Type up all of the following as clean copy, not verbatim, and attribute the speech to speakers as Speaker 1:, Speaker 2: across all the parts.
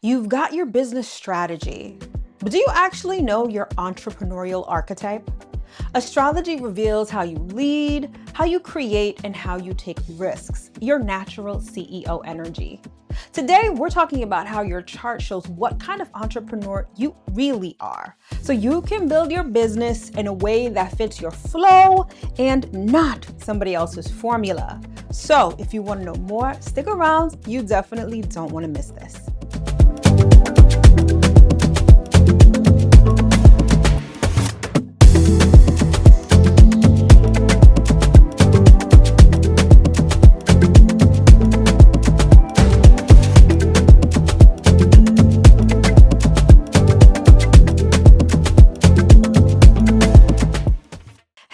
Speaker 1: You've got your business strategy, but do you actually know your entrepreneurial archetype? Astrology reveals how you lead, how you create, and how you take risks, your natural CEO energy. Today, we're talking about how your chart shows what kind of entrepreneur you really are, so you can build your business in a way that fits your flow and not somebody else's formula. So if you want to know more, stick around. You definitely don't want to miss this.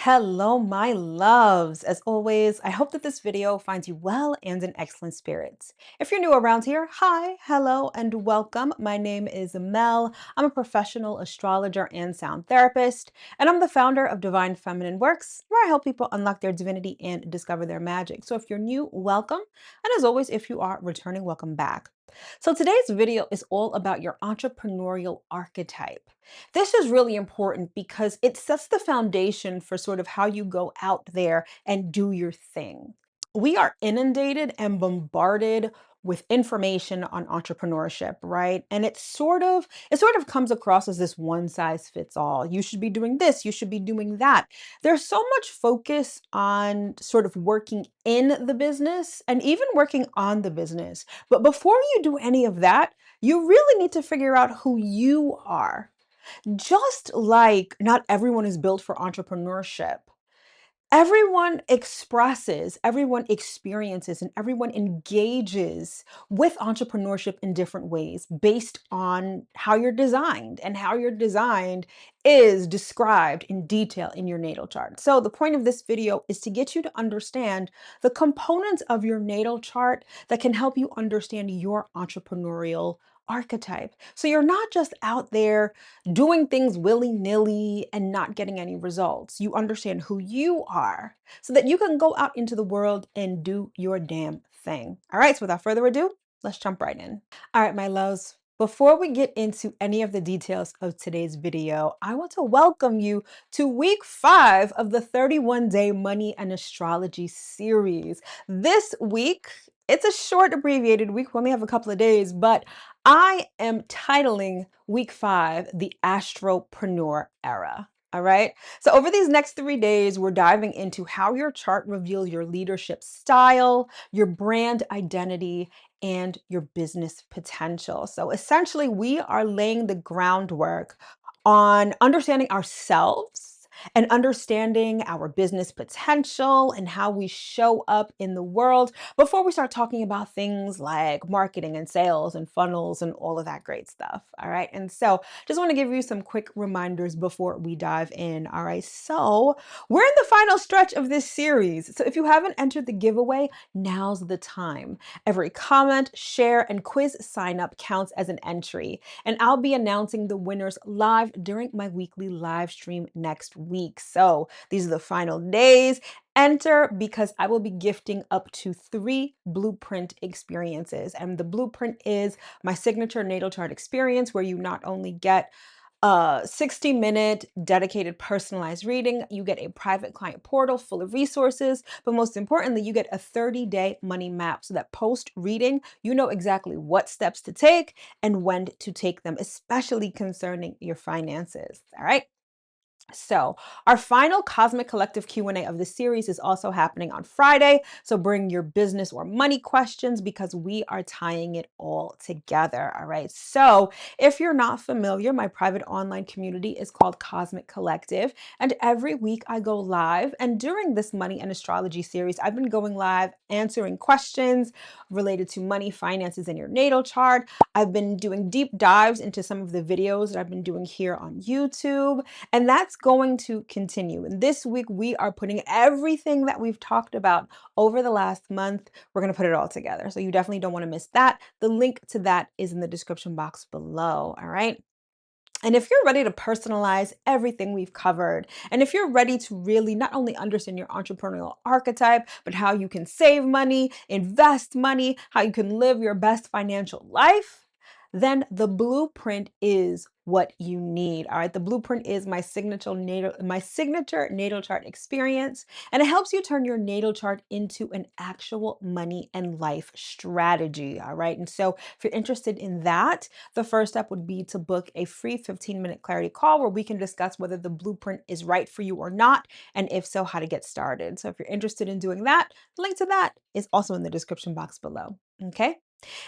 Speaker 1: Hello, my loves. As always, I hope that this video finds you well and in excellent spirits. If you're new around here, hi, hello, and welcome. My name is Mel. I'm a professional astrologer and sound therapist, and I'm the founder of Divine Feminine Works, where I help people unlock their divinity and discover their magic. So if you're new, welcome. And as always, if you are returning, welcome back. So today's video is all about your entrepreneurial archetype. This is really important because it sets the foundation for sort of how you go out there and do your thing. We are inundated and bombarded with information on entrepreneurship, right? And it sort of comes across as this one size fits all. You should be doing this, you should be doing that. There's so much focus on sort of working in the business and even working on the business. But before you do any of that, you really need to figure out who you are. Just like not everyone is built for entrepreneurship, everyone expresses, everyone experiences, and everyone engages with entrepreneurship in different ways based on how you're designed, and how you're designed is described in detail in your natal chart. So the point of this video is to get you to understand the components of your natal chart that can help you understand your entrepreneurial archetype. So you're not just out there doing things willy-nilly and not getting any results. You understand who you are so that you can go out into the world and do your damn thing. All right, so without further ado, let's jump right in. All right, my loves. Before we get into any of the details of today's video, I want to welcome you to week 5 of the 31-day Money and Astrology series. This week, it's a short abbreviated week. We only have a couple of days, but I am titling week 5 the Astropreneur Era. All right. So over these next 3 days, we're diving into how your chart reveals your leadership style, your brand identity, and your business potential. So essentially, we are laying the groundwork on understanding ourselves and understanding our business potential and how we show up in the world before we start talking about things like marketing and sales and funnels and all of that great stuff. All right. And so just want to give you some quick reminders before we dive in. All right. So we're in the final stretch of this series. So if you haven't entered the giveaway, now's the time. Every comment, share, and quiz sign up counts as an entry. And I'll be announcing the winners live during my weekly live stream next week. So these are the final days. Enter because I will be gifting up to 3 blueprint experiences. And the blueprint is my signature natal chart experience, where you not only get a 60-minute dedicated personalized reading, you get a private client portal full of resources, but most importantly, you get a 30-day money map so that post reading, you know exactly what steps to take and when to take them, especially concerning your finances. All right. So our final Cosmic Collective Q&A of the series is also happening on Friday. So bring your business or money questions because we are tying it all together. All right. So if you're not familiar, my private online community is called Cosmic Collective. And every week I go live. And during this Money and Astrology series, I've been going live answering questions related to money, finances, and your natal chart. I've been doing deep dives into some of the videos that I've been doing here on YouTube. And that's going to continue. And this week, we are putting everything that we've talked about over the last month, we're going to put it all together. So you definitely don't want to miss that. The link to that is in the description box below. All right. And if you're ready to personalize everything we've covered, and if you're ready to really not only understand your entrepreneurial archetype, but how you can save money, invest money, how you can live your best financial life, then the blueprint is what you need. All right. The blueprint is my signature natal chart experience, and it helps you turn your natal chart into an actual money and life strategy. All right. And so if you're interested in that, the first step would be to book a free 15-minute clarity call where we can discuss whether the blueprint is right for you or not, and if so, how to get started. So if you're interested in doing that, the link to that is also in the description box below. Okay.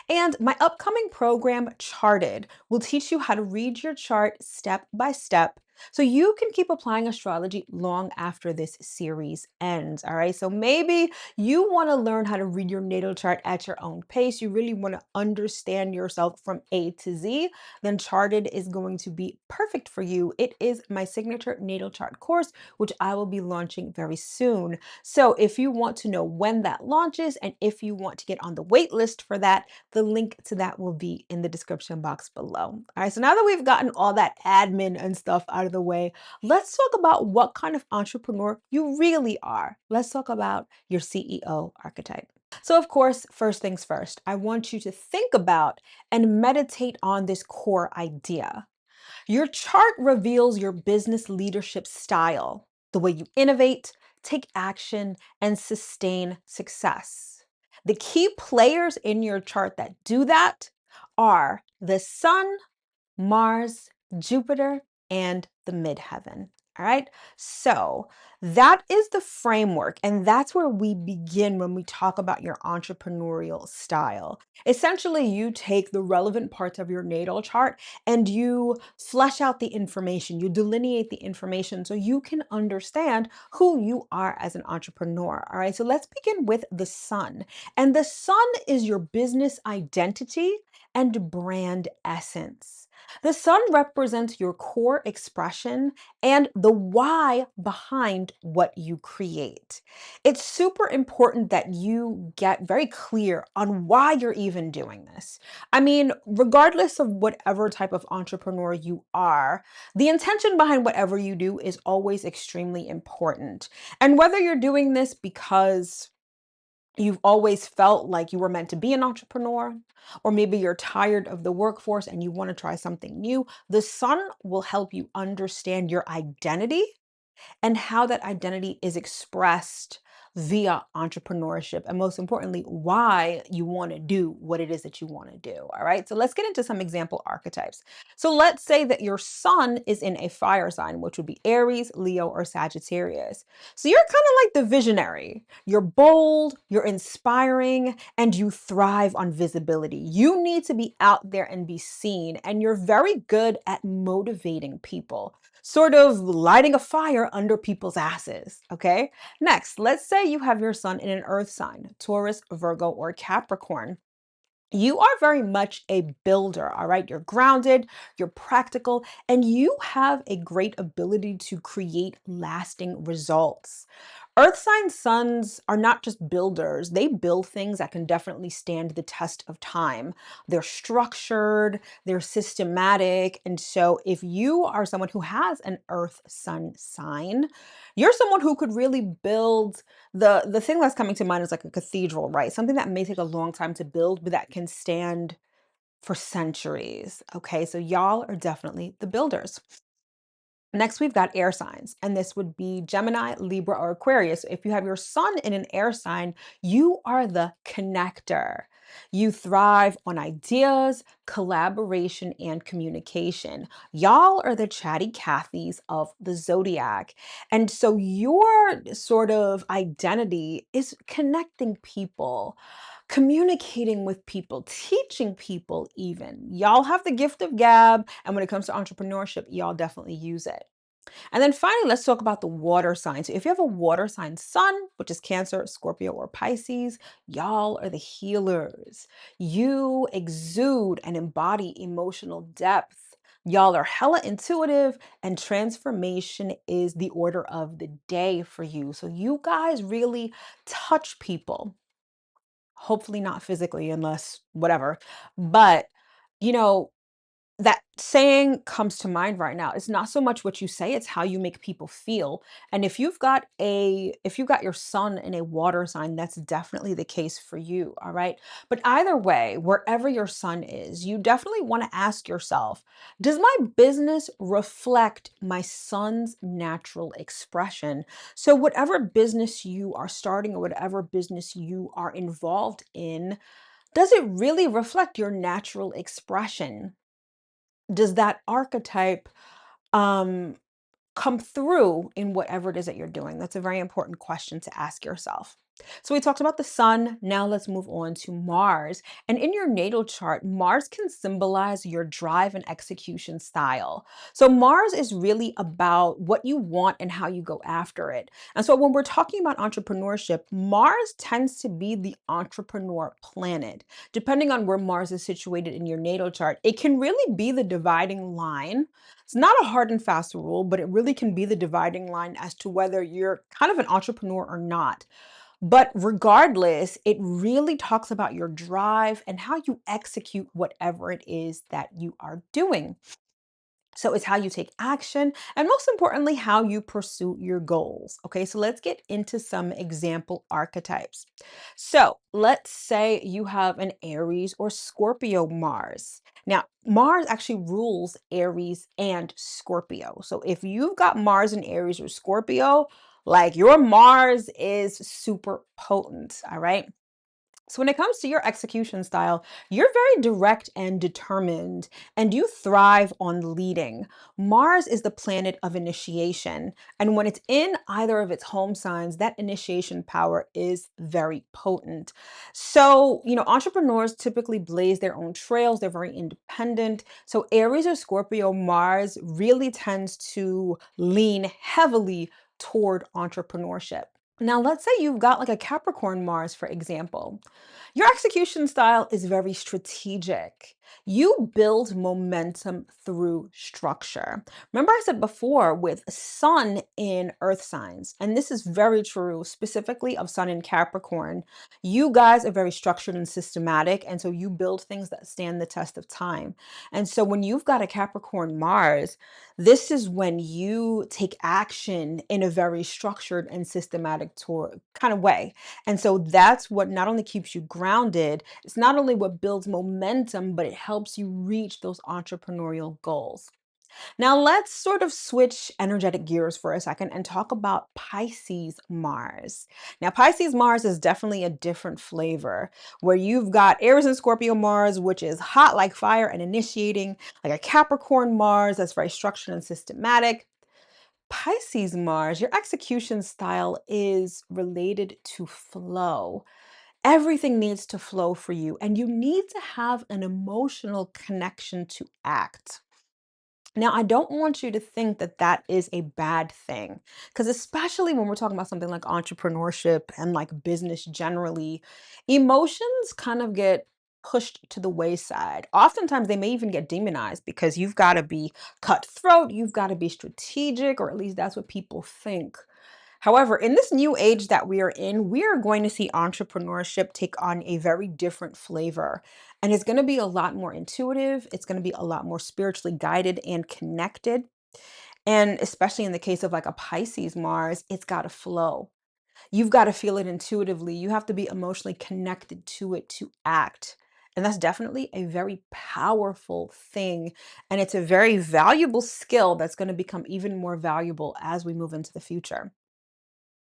Speaker 1: And my upcoming program, Charted, will teach you how to read your chart step by step so you can keep applying astrology long after this series ends. All right. So maybe you want to learn how to read your natal chart at your own pace. You really want to understand yourself from A to Z. Then Charted is going to be perfect for you. It is my signature natal chart course, which I will be launching very soon. So if you want to know when that launches and if you want to get on the wait list for that, the link to that will be in the description box below. All right, so now that we've gotten all that admin and stuff out of the way, let's talk about what kind of entrepreneur you really are. Let's talk about your CEO archetype. So, of course, first things first, I want you to think about and meditate on this core idea. Your chart reveals your business leadership style, the way you innovate, take action, and sustain success. The key players in your chart that do that are the sun, Mars, Jupiter, and the midheaven. All right. So that is the framework. And that's where we begin when we talk about your entrepreneurial style. Essentially, you take the relevant parts of your natal chart and you flesh out the information, you delineate the information so you can understand who you are as an entrepreneur. All right. So let's begin with the sun. And the sun is your business identity and brand essence. The sun represents your core expression and the why behind what you create. It's super important that you get very clear on why you're even doing this. I mean, regardless of whatever type of entrepreneur you are, the intention behind whatever you do is always extremely important. And whether you're doing this because you've always felt like you were meant to be an entrepreneur, or maybe you're tired of the workforce and you want to try something new, the sun will help you understand your identity and how that identity is expressed via entrepreneurship. And most importantly, why you want to do what it is that you want to do. All right. So let's get into some example archetypes. So let's say that your sun is in a fire sign, which would be Aries, Leo, or Sagittarius. So you're kind of like the visionary. You're bold, you're inspiring, and you thrive on visibility. You need to be out there and be seen. And you're very good at motivating people, sort of lighting a fire under people's asses. Okay. Next, let's say you have your sun in an earth sign, Taurus, Virgo, or Capricorn. You are very much a builder, all right? You're grounded, you're practical, and you have a great ability to create lasting results. Earth sign suns are not just builders, they build things that can definitely stand the test of time. They're structured, they're systematic. And so, if you are someone who has an earth sun sign, you're someone who could really build the thing that's coming to mind is like a cathedral, right? Something that may take a long time to build, but that can stand for centuries. Okay, so y'all are definitely the builders. Next, we've got air signs, and this would be Gemini, Libra, or Aquarius. So if you have your sun in an air sign, you are the connector. You thrive on ideas, collaboration, and communication. Y'all are the chatty Cathys of the zodiac. And so your sort of identity is connecting people, communicating with people, teaching people even. Y'all have the gift of gab, and when it comes to entrepreneurship, y'all definitely use it. And then finally, let's talk about the water signs. So if you have a water sign sun, which is Cancer, Scorpio, or Pisces, y'all are the healers. You exude and embody emotional depth. Y'all are hella intuitive, and transformation is the order of the day for you. So you guys really touch people. Hopefully not physically, unless whatever. But, you know, that saying comes to mind right now. It's not so much what you say, it's how you make people feel. And if you've got your sun in a water sign, that's definitely the case for you, all right? But either way, wherever your sun is, you definitely want to ask yourself, does my business reflect my sun's natural expression? So whatever business you are starting or whatever business you are involved in, does it really reflect your natural expression? Does that archetype um, come through in whatever it is that you're doing? That's a very important question to ask yourself. So we talked about the sun. Now let's move on to Mars. And in your natal chart, Mars can symbolize your drive and execution style. So Mars is really about what you want and how you go after it. And so when we're talking about entrepreneurship, Mars tends to be the entrepreneur planet. Depending on where Mars is situated in your natal chart, it can really be the dividing line. It's not a hard and fast rule, but it really can be the dividing line as to whether you're kind of an entrepreneur or not. But regardless, it really talks about your drive and how you execute whatever it is that you are doing. So it's how you take action and most importantly, how you pursue your goals. Okay, so let's get into some example archetypes. So let's say you have an Aries or Scorpio Mars. Now, Mars actually rules Aries and Scorpio. So if you've got Mars in Aries or Scorpio, like your Mars is super potent. All right. So when it comes to your execution style, you're very direct and determined, and you thrive on leading. Mars is the planet of initiation, and when it's in either of its home signs, that initiation power is very potent. So, entrepreneurs typically blaze their own trails. They're very independent. So Aries or Scorpio Mars really tends to lean heavily toward entrepreneurship. Now, let's say you've got like a Capricorn Mars, for example. Your execution style is very strategic. You build momentum through structure. Remember, I said before with Sun in Earth signs, and this is very true, specifically of Sun in Capricorn. You guys are very structured and systematic, and so you build things that stand the test of time. And so when you've got a Capricorn Mars, this is when you take action in a very structured and systematic kind of way. And so that's what not only keeps you grounded, it's not only what builds momentum, but it helps you reach those entrepreneurial goals. Now, let's sort of switch energetic gears for a second and talk about Pisces Mars. Now, Pisces Mars is definitely a different flavor where you've got Aries and Scorpio Mars, which is hot like fire and initiating, like a Capricorn Mars that's very structured and systematic. Pisces Mars, your execution style is related to flow. Everything needs to flow for you, and you need to have an emotional connection to act. Now, I don't want you to think that that is a bad thing, because especially when we're talking about something like entrepreneurship and like business generally, emotions kind of get pushed to the wayside. Oftentimes, they may even get demonized because you've got to be cutthroat, you've got to be strategic, or at least that's what people think. However, in this new age that we are in, we are going to see entrepreneurship take on a very different flavor. And it's going to be a lot more intuitive. It's going to be a lot more spiritually guided and connected. And especially in the case of like a Pisces Mars, it's got to flow. You've got to feel it intuitively. You have to be emotionally connected to it to act. And that's definitely a very powerful thing. And it's a very valuable skill that's going to become even more valuable as we move into the future.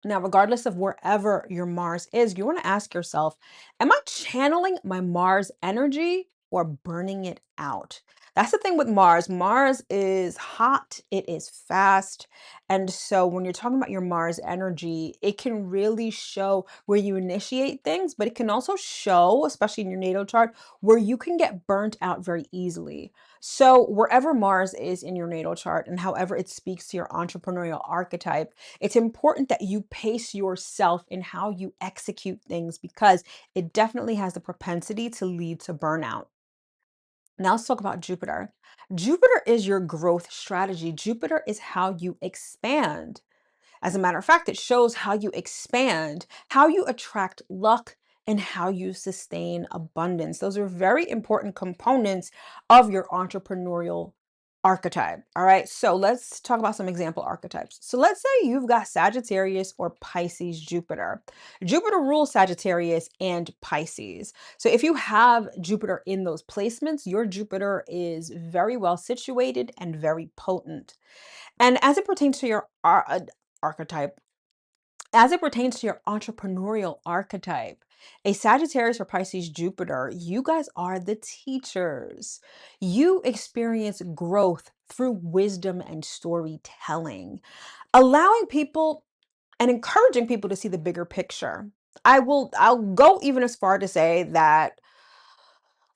Speaker 1: Now, regardless of wherever your Mars is, you want to ask yourself, am I channeling my Mars energy or burning it out? That's the thing with Mars. Mars is hot, it is fast. And so when you're talking about your Mars energy, it can really show where you initiate things, but it can also show, especially in your natal chart, where you can get burnt out very easily. So wherever Mars is in your natal chart and however it speaks to your entrepreneurial archetype, it's important that you pace yourself in how you execute things because it definitely has the propensity to lead to burnout. Now let's talk about Jupiter. Jupiter is your growth strategy. Jupiter is how you expand. As a matter of fact, it shows how you expand, how you attract luck and how you sustain abundance. Those are very important components of your entrepreneurial archetype. All right. So let's talk about some example archetypes. So let's say you've got Sagittarius or Pisces Jupiter. Jupiter rules Sagittarius and Pisces. So if you have Jupiter in those placements, your Jupiter is very well situated and very potent. And as it pertains to your archetype, as it pertains to your entrepreneurial archetype, a Sagittarius or Pisces Jupiter, you guys are the teachers. You experience growth through wisdom and storytelling, allowing people and encouraging people to see the bigger picture. I'll go even as far to say that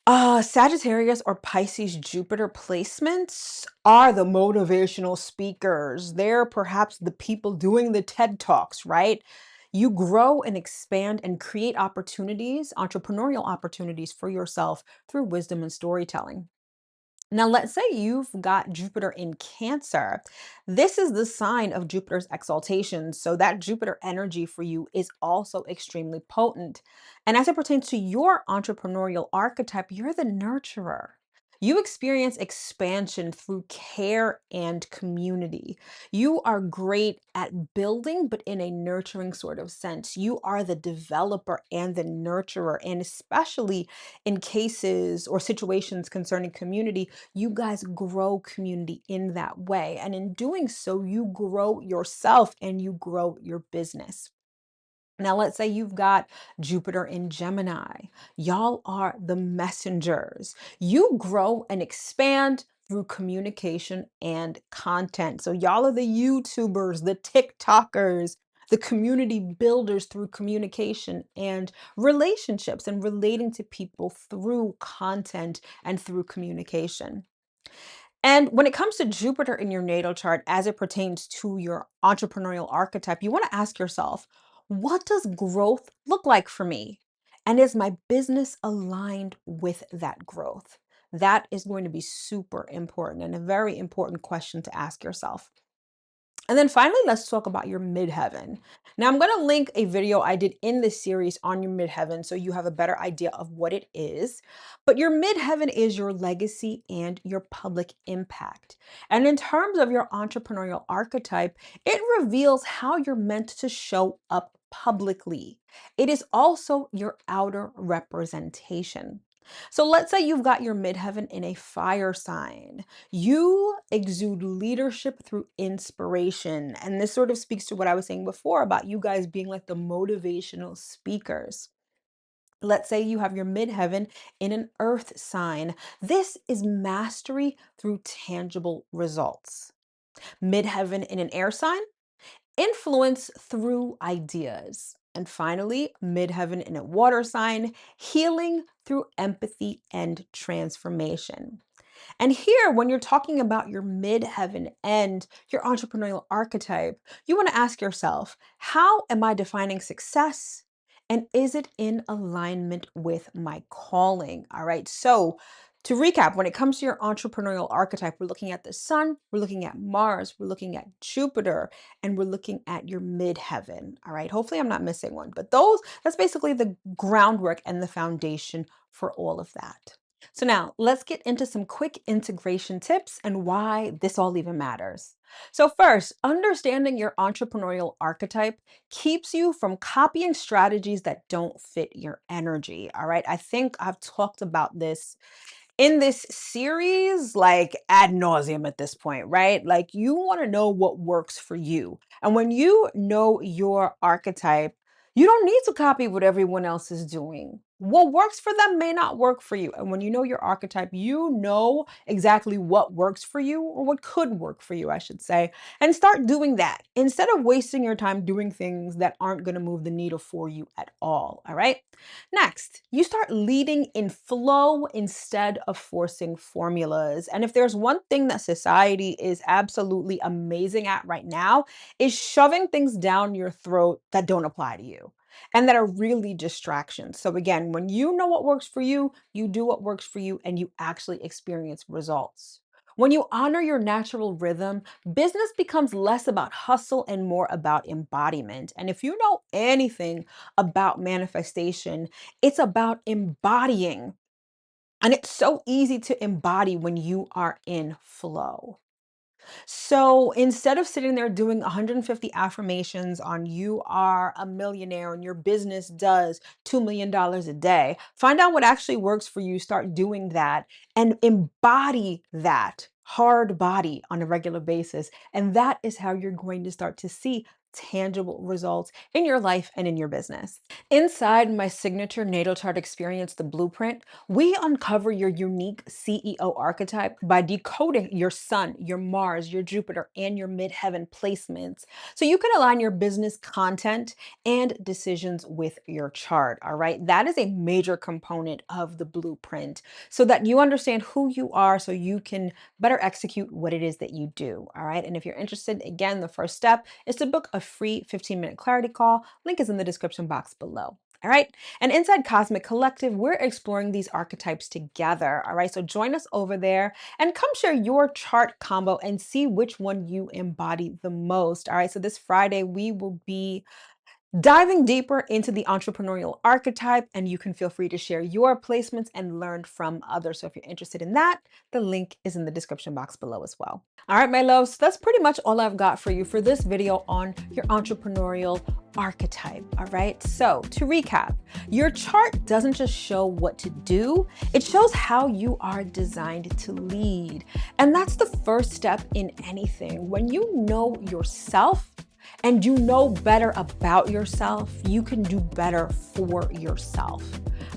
Speaker 1: Sagittarius or Pisces Jupiter placements are the motivational speakers. They're perhaps the people doing the TED Talks, right? You grow and expand and create opportunities, entrepreneurial opportunities for yourself through wisdom and storytelling. Now, let's say you've got Jupiter in Cancer. This is the sign of Jupiter's exaltation. So, that Jupiter energy for you is also extremely potent. And as it pertains to your entrepreneurial archetype, you're the nurturer. You experience expansion through care and community. You are great at building, but in a nurturing sort of sense. You are the developer and the nurturer. And especially in cases or situations concerning community, you guys grow community in that way. And in doing so, you grow yourself and you grow your business. Now, let's say you've got Jupiter in Gemini. Y'all are the messengers. You grow and expand through communication and content. So, y'all are the YouTubers, the TikTokers, the community builders through communication and relationships and relating to people through content and through communication. And when it comes to Jupiter in your natal chart, as it pertains to your entrepreneurial archetype, you want to ask yourself, what does growth look like for me? And is my business aligned with that growth? That is going to be super important and a very important question to ask yourself. And then finally, let's talk about your midheaven. Now, I'm going to link a video I did in this series on your midheaven so you have a better idea of what it is. But your midheaven is your legacy and your public impact. And in terms of your entrepreneurial archetype, it reveals how you're meant to show up publicly. It is also your outer representation. So let's say you've got your midheaven in a fire sign. You exude leadership through inspiration. And this sort of speaks to what I was saying before about you guys being like the motivational speakers. Let's say you have your midheaven in an earth sign. This is mastery through tangible results. Midheaven in an air sign, influence through ideas. And finally, midheaven in a water sign, healing through empathy and transformation. And here, when you're talking about your midheaven and your entrepreneurial archetype, you want to ask yourself, how am I defining success? And is it in alignment with my calling? All right. So, to recap, when it comes to your entrepreneurial archetype, we're looking at the sun, we're looking at Mars, we're looking at Jupiter, and we're looking at your midheaven. All right. Hopefully, I'm not missing one, but that's basically the groundwork and the foundation for all of that. So now let's get into some quick integration tips and why this all even matters. So first, understanding your entrepreneurial archetype keeps you from copying strategies that don't fit your energy. All right. I think I've talked about this in this series like ad nauseum at this point, right? Like you want to know what works for you. And when you know your archetype, you don't need to copy what everyone else is doing. What works for them may not work for you. And when you know your archetype, you know exactly what works for you or what could work for you, I should say, and start doing that instead of wasting your time doing things that aren't going to move the needle for you at all. All right. Next, you start leading in flow instead of forcing formulas. And if there's one thing that society is absolutely amazing at right now, is shoving things down your throat that don't apply to you and that are really distractions. So again, when you know what works for you do what works for you and you actually experience results. When you honor your natural rhythm, business becomes less about hustle and more about embodiment. And if you know anything about manifestation, it's about embodying. And it's so easy to embody when you are in flow. So instead of sitting there doing 150 affirmations on you are a millionaire and your business does $2 million a day, find out what actually works for you. Start doing that and embody that hard body on a regular basis. And that is how you're going to start to see tangible results in your life and in your business. Inside my signature natal chart experience, the blueprint, we uncover your unique CEO archetype by decoding your sun, your Mars, your Jupiter, and your midheaven placements so you can align your business content and decisions with your chart. All right. That is a major component of the blueprint so that you understand who you are so you can better execute what it is that you do. All right. And if you're interested, again, the first step is to book a free 15-minute clarity call. Link is in the description box below. All right. And inside Cosmic Collective, we're exploring these archetypes together. All right. So join us over there and come share your chart combo and see which one you embody the most. All right. So this Friday, we will be diving deeper into the entrepreneurial archetype, and you can feel free to share your placements and learn from others. So if you're interested in that, the link is in the description box below as well. All right, my loves, that's pretty much all I've got for you for this video on your entrepreneurial archetype. All right. So to recap, your chart doesn't just show what to do, it shows how you are designed to lead. And that's the first step in anything. When you know yourself, and you know better about yourself, you can do better for yourself.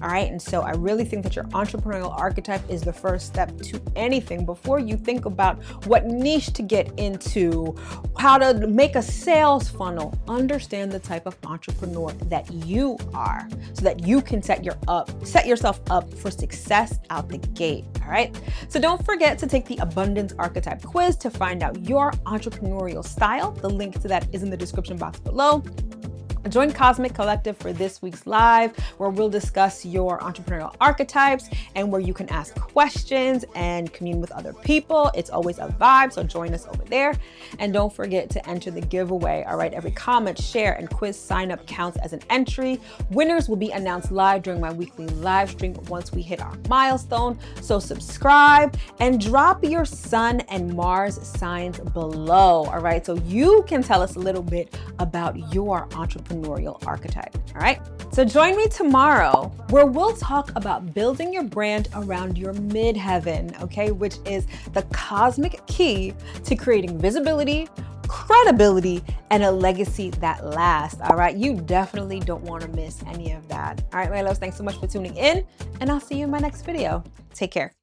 Speaker 1: All right. And so I really think that your entrepreneurial archetype is the first step to anything before you think about what niche to get into, how to make a sales funnel. Understand the type of entrepreneur that you are so that you can set yourself up for success out the gate. All right. So don't forget to take the Abundance Archetype quiz to find out your entrepreneurial style. The link to that is in the description box below. Join Cosmic Collective for this week's live, where we'll discuss your entrepreneurial archetypes and where you can ask questions and commune with other people. It's always a vibe, so join us over there. And don't forget to enter the giveaway. All right, every comment, share, and quiz sign up counts as an entry. Winners will be announced live during my weekly live stream once we hit our milestone. So subscribe and drop your Sun and Mars signs below. All right, so you can tell us a little bit about your entrepreneurial archetype. All right. So join me tomorrow where we'll talk about building your brand around your midheaven, okay, which is the cosmic key to creating visibility, credibility, and a legacy that lasts. All right. You definitely don't want to miss any of that. All right, my loves, thanks so much for tuning in, and I'll see you in my next video. Take care.